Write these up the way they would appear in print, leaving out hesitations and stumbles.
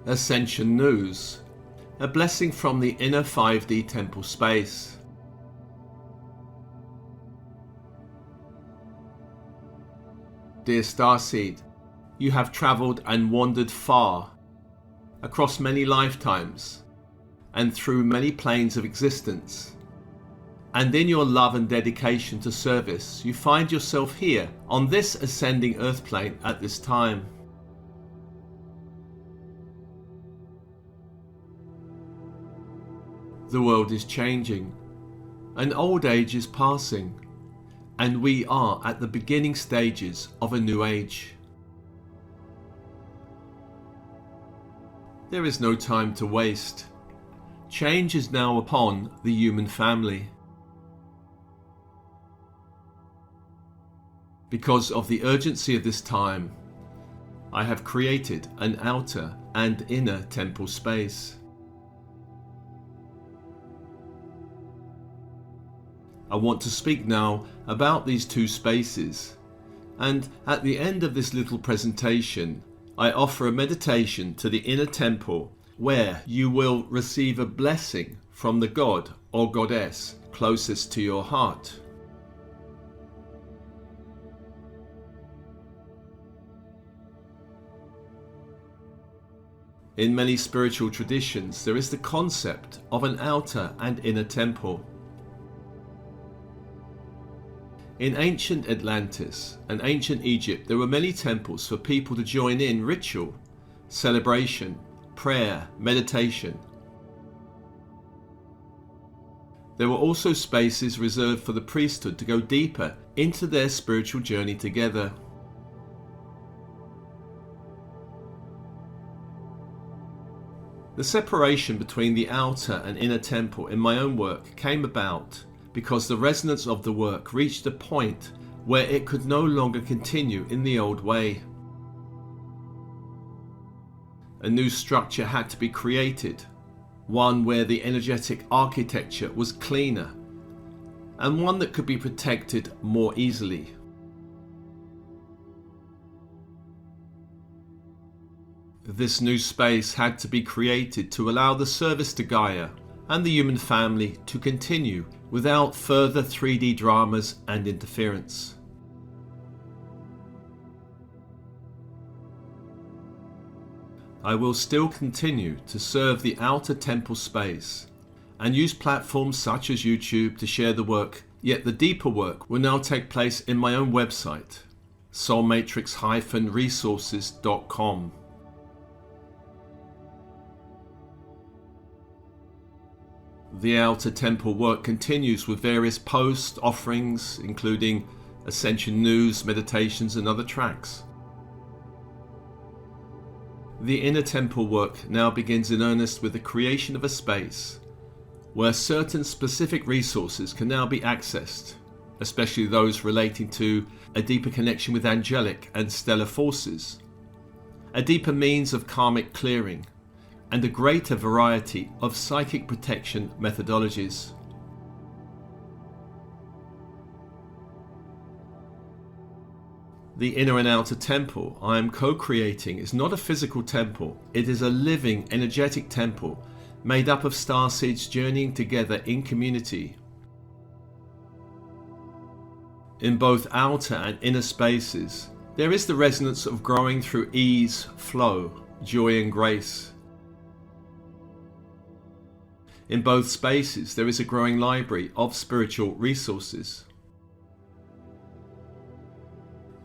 Ascension news, a blessing from the inner 5D temple space. Dear Starseed, you have travelled and wandered far, across many lifetimes, and through many planes of existence. And in your love and dedication to service, you find yourself here, on this ascending earth plane at this time. The world is changing, an old age is passing, and we are at the beginning stages of a new age. There is no time to waste. Change is now upon the human family. Because of the urgency of this time, I have created an outer and inner temple space. I want to speak now about these two spaces, and at the end of this little presentation, I offer a meditation to the inner temple where you will receive a blessing from the God or Goddess closest to your heart. In many spiritual traditions, there is the concept of an outer and inner temple. In ancient Atlantis and ancient Egypt, there were many temples for people to join in ritual, celebration, prayer, meditation. There were also spaces reserved for the priesthood to go deeper into their spiritual journey together. The separation between the outer and inner temple in my own work came about because the resonance of the work reached a point where it could no longer continue in the old way. A new structure had to be created, one where the energetic architecture was cleaner, and one that could be protected more easily. This new space had to be created to allow the service to Gaia and the human family to continue without further 3D dramas and interference. I will still continue to serve the outer temple space and use platforms such as YouTube to share the work, yet the deeper work will now take place in my own website, soulmatrix-resources.com. The outer temple work continues with various posts, offerings, including Ascension news, meditations and other tracks. The inner temple work now begins in earnest with the creation of a space where certain specific resources can now be accessed, especially those relating to a deeper connection with angelic and stellar forces, a deeper means of karmic clearing, and a greater variety of psychic protection methodologies. The inner and outer temple I am co-creating is not a physical temple, it is a living, energetic temple made up of starseeds journeying together in community. In both outer and inner spaces, there is the resonance of growing through ease, flow, joy and grace. In both spaces, there is a growing library of spiritual resources.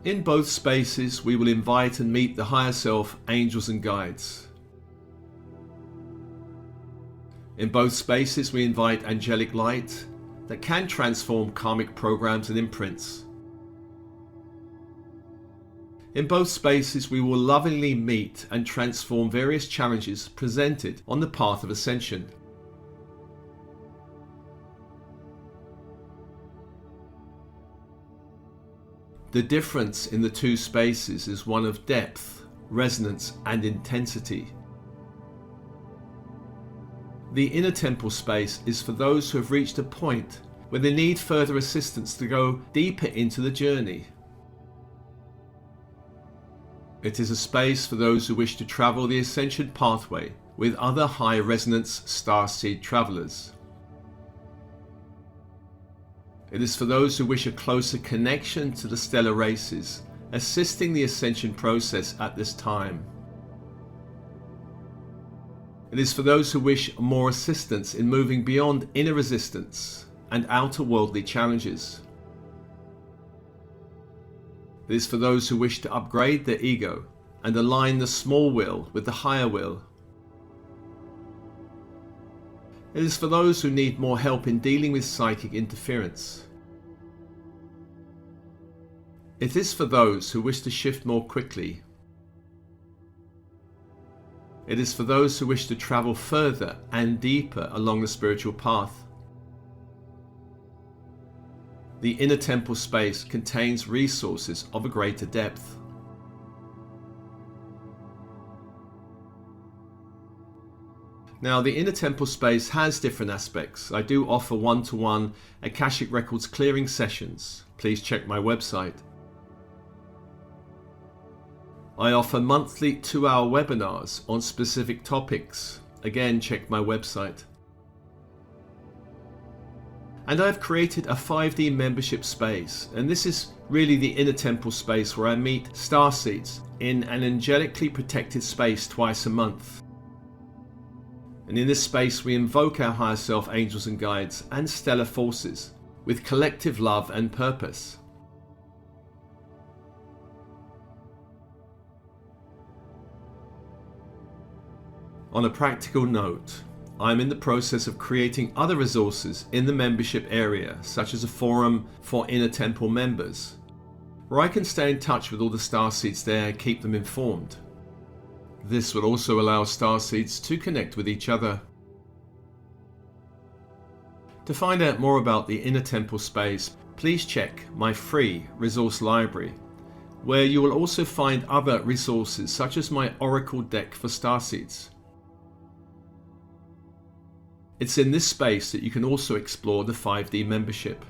In both spaces, we will invite and meet the higher self, angels and guides. In both spaces, we invite angelic light that can transform karmic programs and imprints. In both spaces, we will lovingly meet and transform various challenges presented on the path of ascension. The difference in the two spaces is one of depth, resonance, and intensity. The inner temple space is for those who have reached a point where they need further assistance to go deeper into the journey. It is a space for those who wish to travel the Ascension pathway with other high resonance starseed travelers. It is for those who wish a closer connection to the stellar races, assisting the Ascension process at this time. It is for those who wish more assistance in moving beyond inner resistance and outer worldly challenges. It is for those who wish to upgrade their ego and align the small will with the higher will. It is for those who need more help in dealing with psychic interference. It is for those who wish to shift more quickly. It is for those who wish to travel further and deeper along the spiritual path. The inner temple space contains resources of a greater depth. Now, the inner temple space has different aspects. I do offer one-to-one Akashic Records clearing sessions. Please check my website. I offer monthly 2-hour webinars on specific topics. Again, check my website. And I've created a 5D membership space, and this is really the inner temple space where I meet starseeds in an angelically protected space twice a month. And in this space we invoke our higher self, angels and guides, and stellar forces with collective love and purpose. On a practical note, I'm in the process of creating other resources in the membership area, such as a forum for inner temple members, where I can stay in touch with all the starseeds there and keep them informed. This will also allow starseeds to connect with each other. To find out more about the inner temple space, please check my free resource library, where you will also find other resources such as my Oracle deck for starseeds. It's in this space that you can also explore the 5D membership.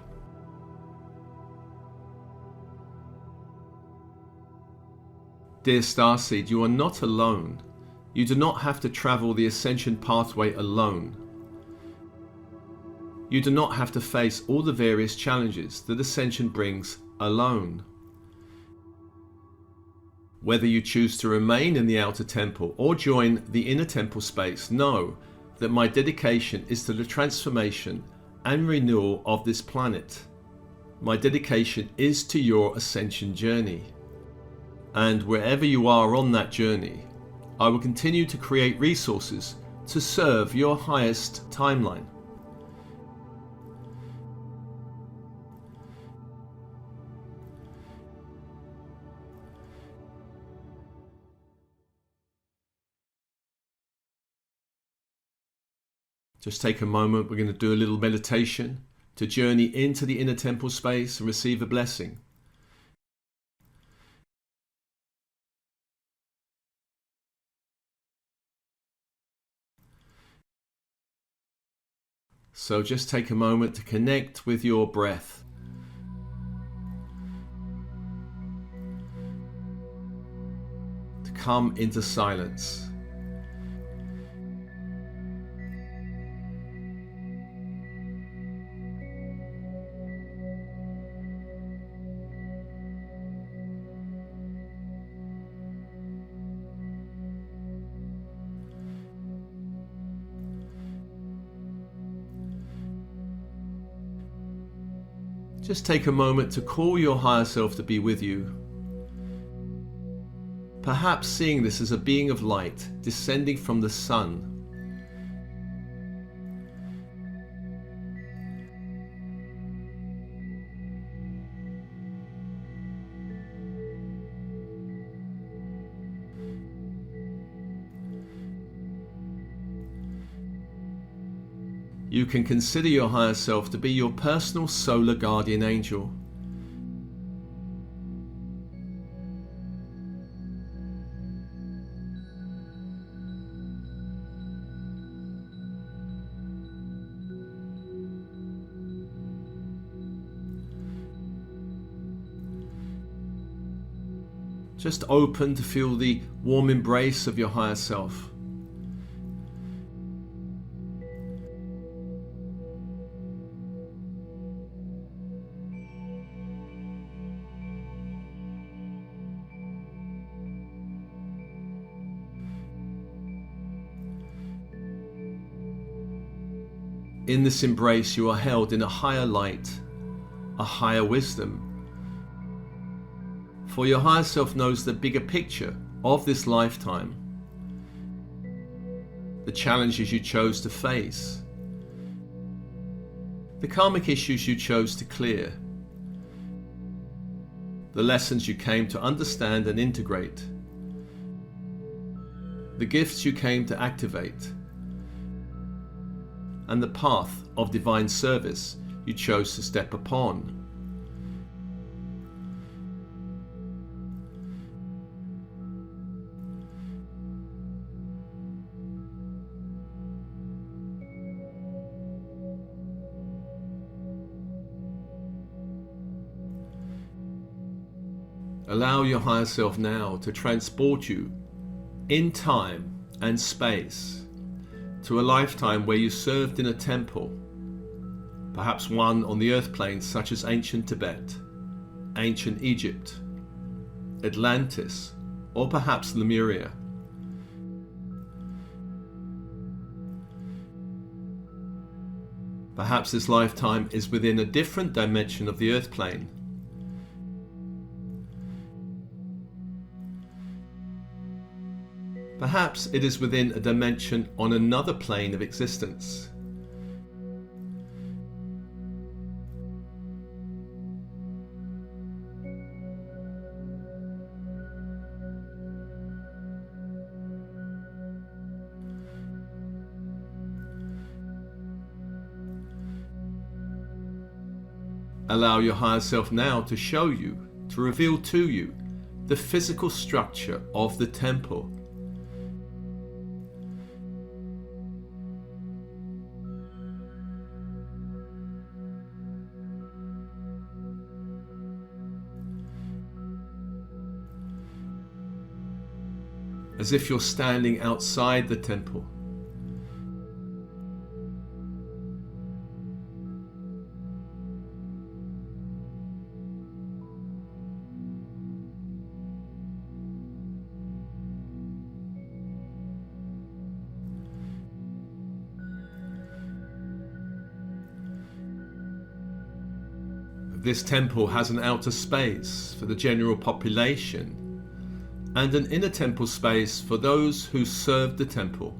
Dear Starseed, you are not alone. You do not have to travel the Ascension pathway alone. You do not have to face all the various challenges that Ascension brings alone. Whether you choose to remain in the outer temple or join the inner temple space, know that my dedication is to the transformation and renewal of this planet. My dedication is to your Ascension journey. And wherever you are on that journey, I will continue to create resources to serve your highest timeline. Just take a moment, we're going to do a little meditation to journey into the inner temple space and receive a blessing. So just take a moment to connect with your breath. To come into silence. Just take a moment to call your higher self to be with you. Perhaps seeing this as a being of light descending from the sun. You can consider your higher self to be your personal solar guardian angel. Just open to feel the warm embrace of your higher self. In this embrace, you are held in a higher light, a higher wisdom. For your higher self knows the bigger picture of this lifetime, the challenges you chose to face, the karmic issues you chose to clear, the lessons you came to understand and integrate, the gifts you came to activate, and the path of divine service you chose to step upon. Allow your higher self now to transport you in time and space to a lifetime where you served in a temple, perhaps one on the earth plane such as ancient Tibet, ancient Egypt, Atlantis, or perhaps Lemuria. Perhaps this lifetime is within a different dimension of the earth plane. Perhaps it is within a dimension on another plane of existence. Allow your higher self now to show you, to reveal to you, the physical structure of the temple. As if you're standing outside the temple. This temple has an outer space for the general population and an inner temple space for those who serve the temple.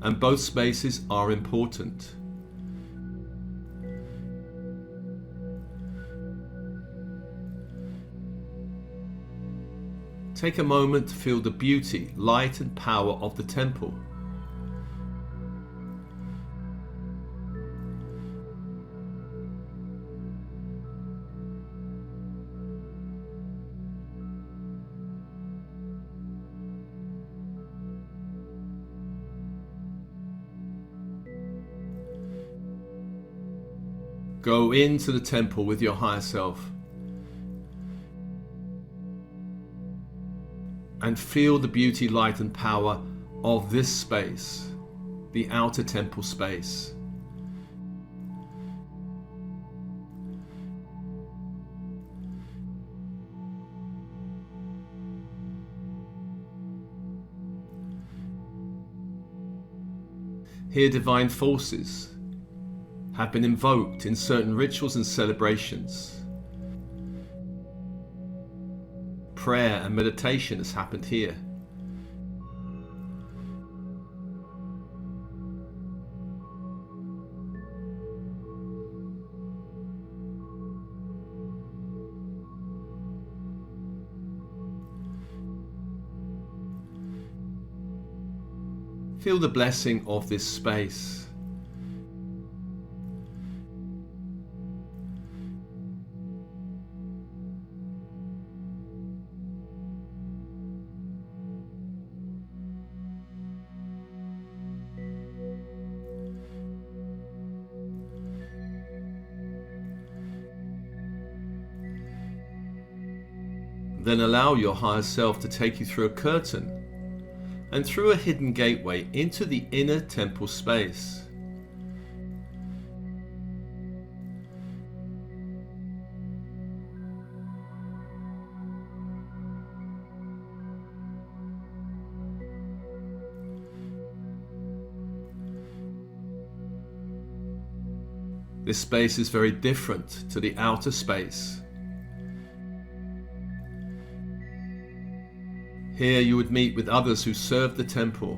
And both spaces are important. Take a moment to feel the beauty, light and power of the temple. Go into the temple with your higher self and feel the beauty, light and power of this space, the outer temple space. Here divine forces have been invoked in certain rituals and celebrations. Prayer and meditation has happened here. Feel the blessing of this space. Then allow your higher self to take you through a curtain and through a hidden gateway into the inner temple space. This space is very different to the outer space. Here you would meet with others who served the temple.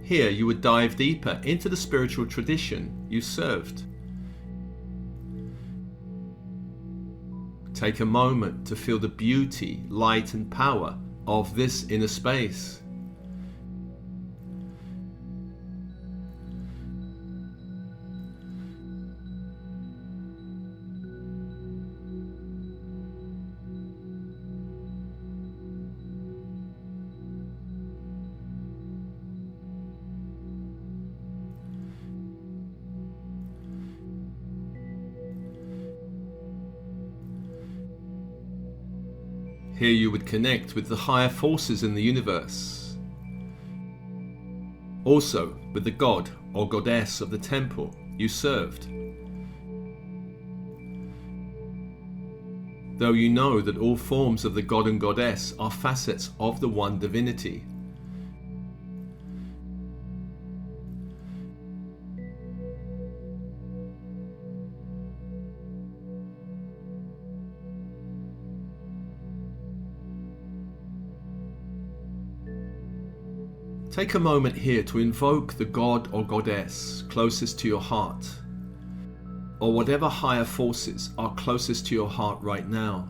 Here you would dive deeper into the spiritual tradition you served. Take a moment to feel the beauty, light and power of this inner space. Here you would connect with the higher forces in the universe. Also with the god or goddess of the temple you served. Though you know that all forms of the god and goddess are facets of the one divinity. Take a moment here to invoke the god or goddess closest to your heart, or whatever higher forces are closest to your heart right now.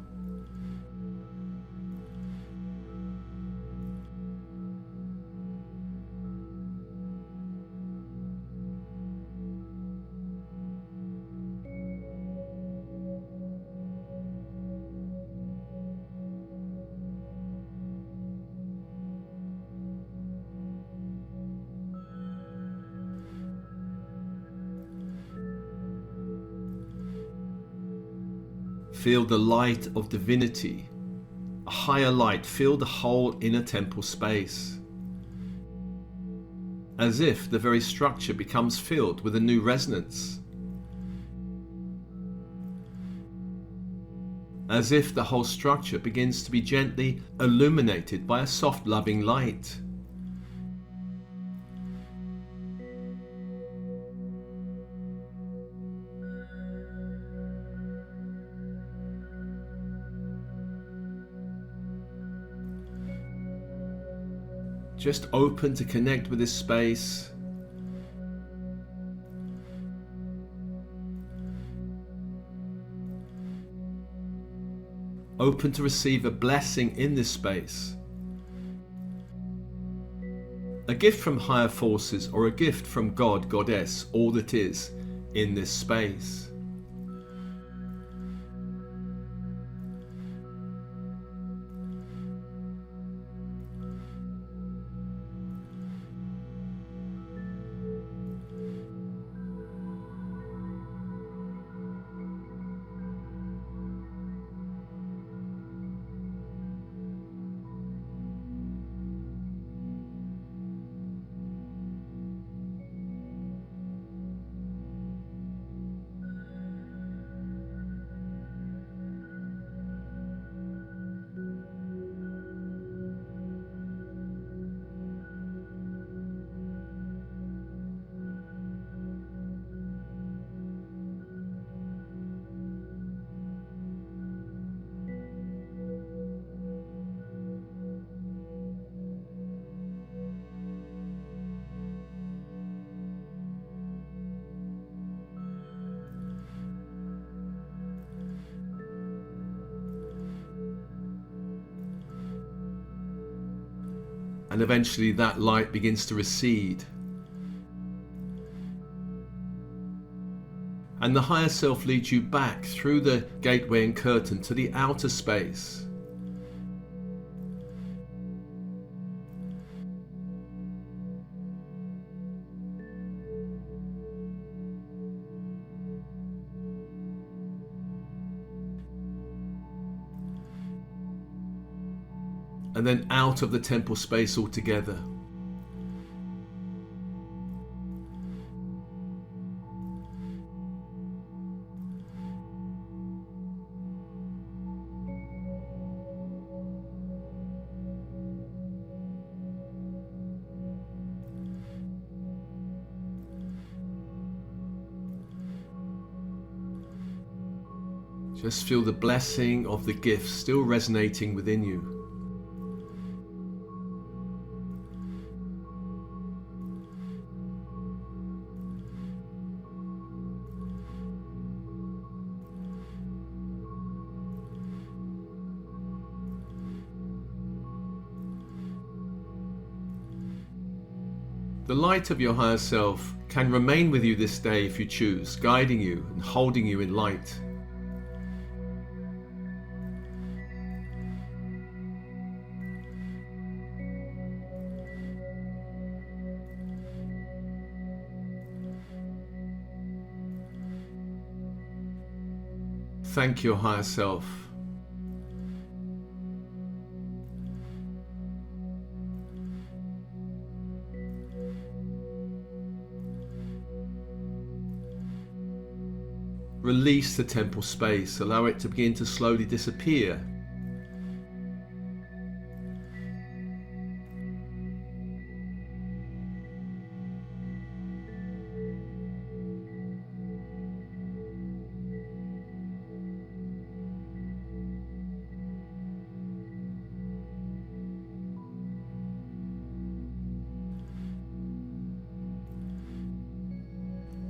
Feel the light of divinity, a higher light, fill the whole inner temple space. As if the very structure becomes filled with a new resonance. As if the whole structure begins to be gently illuminated by a soft, loving light. Just open to connect with this space. Open to receive a blessing in this space. A gift from higher forces or a gift from God, Goddess, all that is in this space. And eventually that light begins to recede. And the higher self leads you back through the gateway and curtain to the outer space. and then out of the temple space altogether. Just feel the blessing of the gift still resonating within you. The light of your higher self can remain with you this day if you choose, guiding you and holding you in light. Thank your higher self. Release the temple space, allow it to begin to slowly disappear.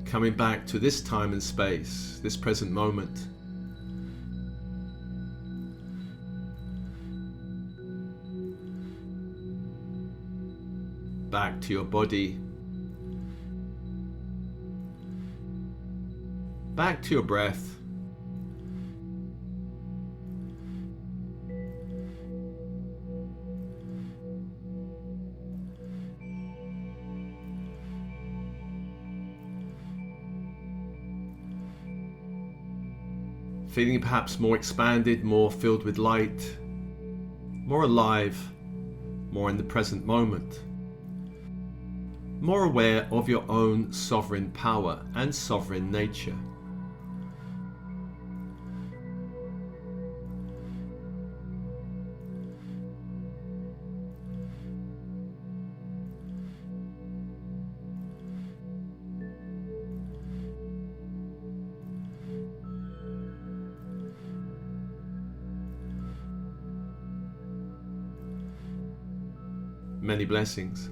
Coming back to this time and space, this present moment. Back to your body. Back to your breath. Feeling perhaps more expanded, more filled with light, more alive, more in the present moment, more aware of your own sovereign power and sovereign nature. Many blessings.